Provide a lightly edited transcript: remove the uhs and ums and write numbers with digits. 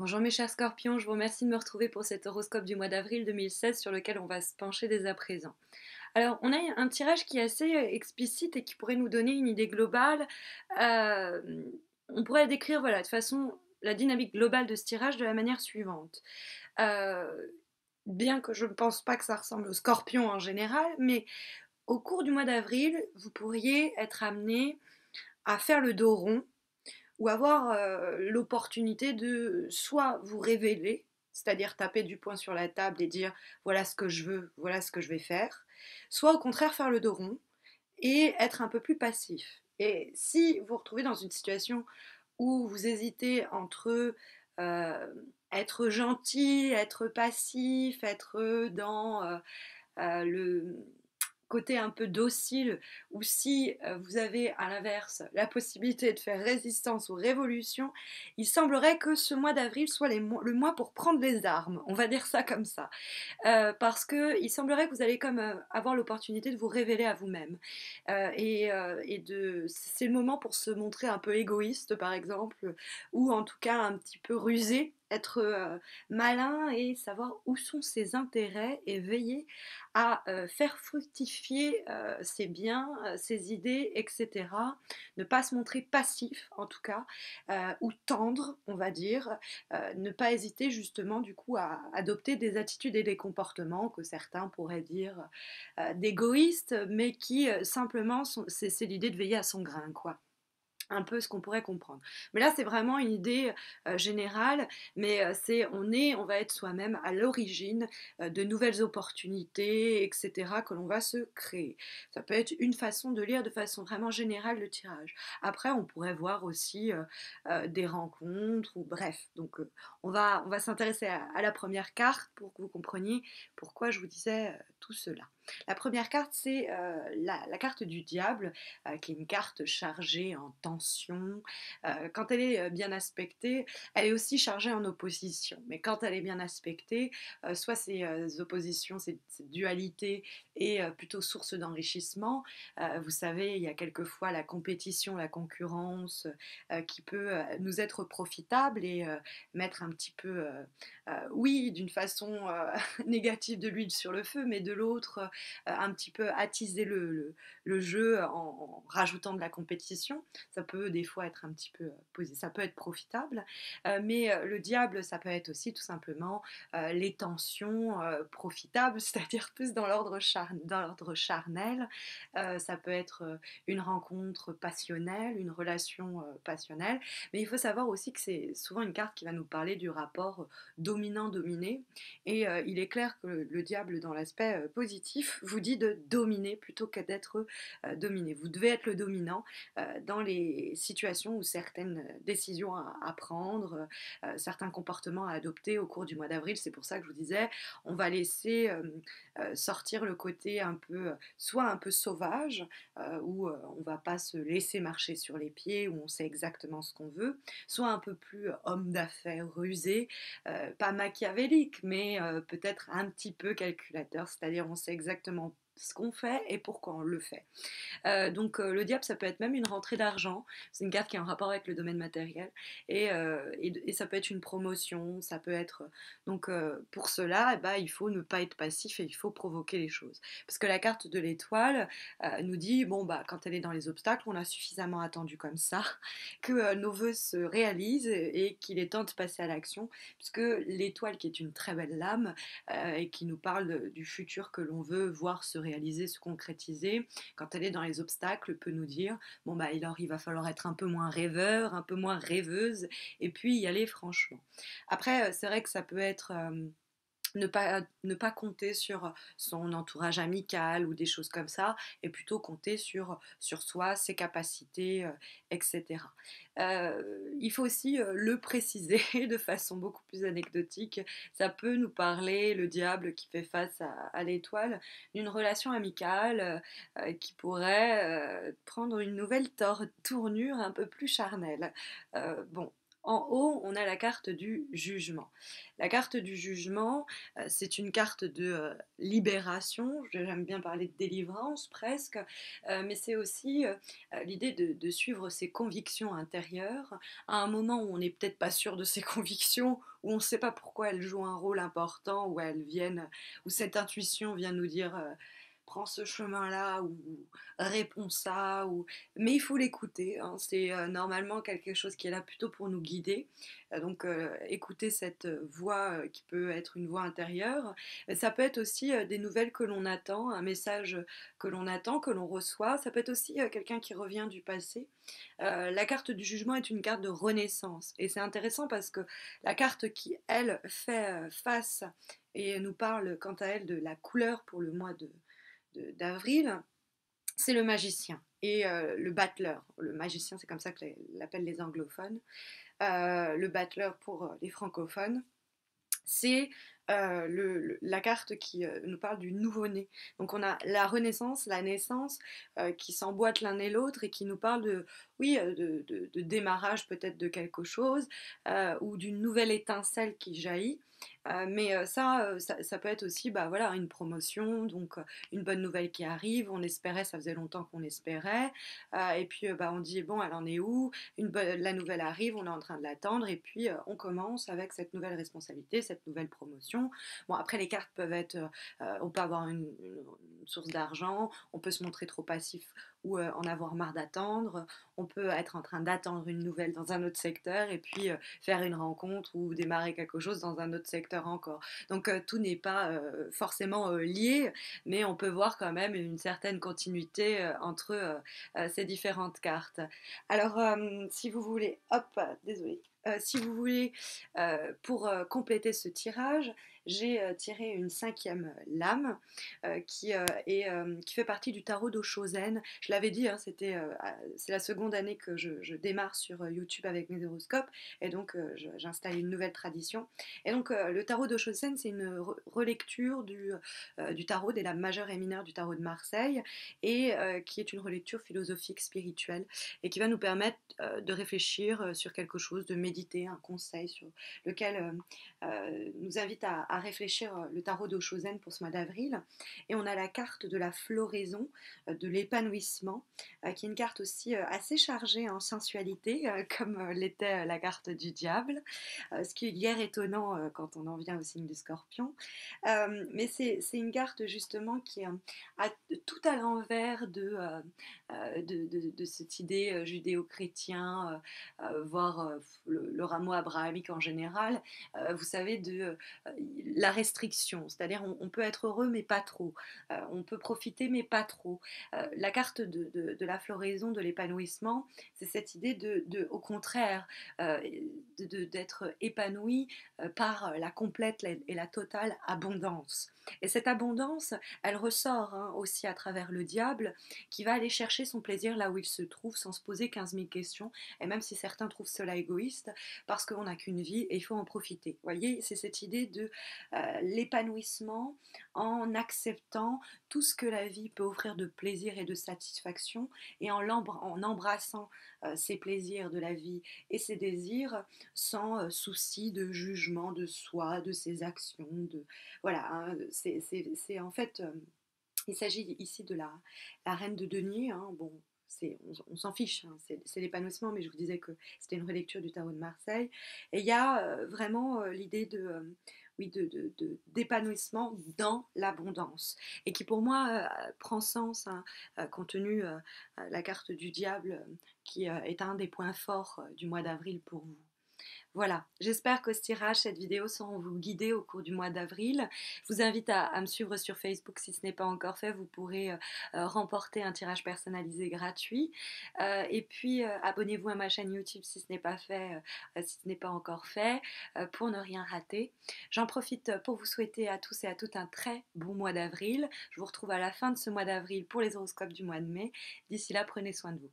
Bonjour mes chers scorpions, je vous remercie de me retrouver pour cet horoscope du mois d'avril 2016 sur lequel on va se pencher dès à présent. Alors, on a un tirage qui est assez explicite et qui pourrait nous donner une idée globale. Euh, on pourrait décrire voilà, de façon la dynamique globale de ce tirage de la manière suivante. Euh, Bien que je ne pense pas que ça ressemble au scorpion en général, mais au cours du mois d'avril, vous pourriez être amené à faire le dos rond ou avoir l'opportunité de soit vous révéler, c'est-à-dire taper du poing sur la table et dire voilà ce que je veux, voilà ce que je vais faire, soit au contraire faire le dos rond et être un peu plus passif. Et si vous vous retrouvez dans une situation où vous hésitez entre être gentil, être passif, être dans le côté un peu docile, ou si vous avez à l'inverse la possibilité de faire résistance ou révolution, il semblerait que ce mois d'avril soit le mois pour prendre les armes, on va dire ça comme ça. Parce que il semblerait que vous allez comme avoir l'opportunité de vous révéler à vous-même. C'est le moment pour se montrer un peu égoïste, par exemple, ou en tout cas un petit peu rusé, être malin et savoir où sont ses intérêts et veiller à faire fructifier ses biens, ses idées, etc. Ne pas se montrer passif, en tout cas, ou tendre, on va dire, ne pas hésiter justement du coup à adopter des attitudes et des comportements que certains pourraient dire d'égoïstes, mais qui simplement c'est l'idée de veiller à son grain, quoi, un peu ce qu'on pourrait comprendre. Mais là, c'est vraiment une idée générale, mais on va être soi-même à l'origine de nouvelles opportunités, etc., que l'on va se créer. Ça peut être une façon de lire de façon vraiment générale le tirage. Après, on pourrait voir aussi des rencontres, ou bref. Donc, on va s'intéresser à la première carte pour que vous compreniez pourquoi je vous disais tout cela. La première carte, c'est la carte du diable, qui est une carte chargée en tension. Quand elle est bien aspectée, elle est aussi chargée en opposition. Mais quand elle est bien aspectée, soit ces oppositions, ces dualités est plutôt source d'enrichissement. Vous savez, il y a quelquefois la compétition, la concurrence qui peut nous être profitable et mettre un petit peu, oui, d'une façon négative de l'huile sur le feu, mais de l'autre, un petit peu attiser le jeu en rajoutant de la compétition. Ça peut des fois être un petit peu posé, ça peut être profitable, mais le diable, ça peut être aussi tout simplement les tensions profitables, c'est-à-dire plus dans l'ordre charnel. Ça peut être une rencontre passionnelle, une relation passionnelle, mais il faut savoir aussi que c'est souvent une carte qui va nous parler du rapport dominant-dominé, et il est clair que le diable dans l'aspect positif vous dit de dominer plutôt que d'être dominé. Vous devez être le dominant dans les situations où certaines décisions à prendre, certains comportements à adopter au cours du mois d'avril. C'est pour ça que je vous disais, on va laisser sortir le côté un peu, soit un peu sauvage, où on va pas se laisser marcher sur les pieds, où on sait exactement ce qu'on veut, soit un peu plus homme d'affaires rusé, pas machiavélique, mais peut-être un petit peu calculateur, c'est-à-dire on sait exactement ce qu'on fait et pourquoi on le fait. Donc le diable, ça peut être même une rentrée d'argent. C'est une carte qui est en rapport avec le domaine matériel. Et ça peut être une promotion, ça peut être... Donc pour cela, eh ben, il faut ne pas être passif et il faut provoquer les choses. Parce que la carte de l'étoile nous dit, bon, bah, quand elle est dans les obstacles, on a suffisamment attendu comme ça, que nos vœux se réalisent et qu'il est temps de passer à l'action. Puisque l'étoile, qui est une très belle lame, et qui nous parle du futur que l'on veut voir se réaliser, se concrétiser, quand elle est dans les obstacles, peut nous dire bon bah alors il va falloir être un peu moins rêveur, un peu moins rêveuse, et puis y aller franchement. Après, c'est vrai que ça peut être ne pas compter sur son entourage amical ou des choses comme ça, et plutôt compter sur soi, ses capacités, etc. Il faut aussi le préciser de façon beaucoup plus anecdotique. Ça peut nous parler, le diable qui fait face à l'étoile, d'une relation amicale qui pourrait prendre une nouvelle tournure un peu plus charnelle. Bon, En haut, on a la carte du jugement. La carte du jugement, c'est une carte de libération, j'aime bien parler de délivrance presque, mais c'est aussi l'idée de suivre ses convictions intérieures à un moment où on n'est peut-être pas sûr de ses convictions, où on ne sait pas pourquoi elles jouent un rôle important, où cette intuition vient nous dire prends ce chemin-là ou réponds ça, mais il faut l'écouter, hein. C'est normalement quelque chose qui est là plutôt pour nous guider. Donc écouter cette voix qui peut être une voix intérieure. Ça peut être aussi des nouvelles que l'on attend, un message que l'on attend, que l'on reçoit. Ça peut être aussi quelqu'un qui revient du passé. La carte du jugement est une carte de renaissance. Et c'est intéressant parce que la carte qui, elle, fait face et nous parle quant à elle de la couleur pour le mois d'avril, c'est le magicien et le battleur. Le magicien, c'est comme ça que l'appellent les anglophones. Le battleur pour les francophones. C'est la carte qui nous parle du nouveau-né. Donc on a la renaissance, la naissance qui s'emboîtent l'un et l'autre et qui nous parle de, oui, de démarrage peut-être de quelque chose ou d'une nouvelle étincelle qui jaillit. Ça peut être aussi bah, voilà, une promotion, donc une bonne nouvelle qui arrive. On espérait, ça faisait longtemps qu'on espérait. Et puis bah, on dit, bon, elle en est où? La nouvelle arrive, on est en train de l'attendre. Et puis on commence avec cette nouvelle responsabilité, cette nouvelle promotion. Bon, après, les cartes peuvent être, on peut avoir une source d'argent, on peut se montrer trop passif ou en avoir marre d'attendre, on peut être en train d'attendre une nouvelle dans un autre secteur et puis faire une rencontre ou démarrer quelque chose dans un autre secteur encore. Donc tout n'est pas forcément lié, mais on peut voir quand même une certaine continuité entre ces différentes cartes. Alors, si vous voulez, hop, désolé. Si vous voulez, pour compléter ce tirage, j'ai tiré une cinquième lame qui fait partie du tarot d'Oshozen. Je l'avais dit, hein, c'est la seconde année que je démarre sur YouTube avec mes horoscopes et donc j'installe une nouvelle tradition. Et donc le tarot d'Oshozen, c'est une relecture du tarot des lames majeures et mineures du tarot de Marseille et qui est une relecture philosophique, spirituelle et qui va nous permettre de réfléchir sur quelque chose, de méditer, un conseil sur lequel nous invite à réfléchir le tarot d'Oshozen pour ce mois d'avril. Et on a la carte de la floraison, de l'épanouissement, qui est une carte aussi assez chargée en sensualité, comme l'était la carte du diable, ce qui est guère étonnant quand on en vient au signe du scorpion. Mais c'est une carte justement qui a tout à l'envers de cette idée judéo-chrétien, voire le rameau abrahamique en général, vous savez, de la restriction, c'est-à-dire on peut être heureux mais pas trop, on peut profiter mais pas trop. La carte la floraison, de l'épanouissement, c'est cette idée au contraire, d'être épanoui par la complète et la totale abondance. Et cette abondance, elle ressort hein, aussi à travers le diable qui va aller chercher son plaisir là où il se trouve sans se poser 15 000 questions, et même si certains trouvent cela égoïste, parce qu'on n'a qu'une vie et il faut en profiter. Vous voyez, c'est cette idée de l'épanouissement en acceptant tout ce que la vie peut offrir de plaisir et de satisfaction et en embrassant ses plaisirs de la vie et ses désirs sans souci de jugement de soi, de ses actions, voilà, hein, c'est en fait, il s'agit ici de la reine de denier, hein, bon, on s'en fiche, hein, c'est l'épanouissement, mais je vous disais que c'était une relecture du tarot de Marseille. Et il y a vraiment l'idée oui, d'épanouissement dans l'abondance. Et qui pour moi prend sens, hein, compte tenu la carte du diable, qui est un des points forts du mois d'avril pour vous. Voilà, j'espère qu'au tirage, cette vidéo saura vous guider au cours du mois d'avril. Je vous invite à me suivre sur Facebook si ce n'est pas encore fait. Vous pourrez remporter un tirage personnalisé gratuit. Et puis, abonnez-vous à ma chaîne YouTube si ce n'est pas fait, si ce n'est pas encore fait, pour ne rien rater. J'en profite pour vous souhaiter à tous et à toutes un très bon mois d'avril. Je vous retrouve à la fin de ce mois d'avril pour les horoscopes du mois de mai. D'ici là, prenez soin de vous.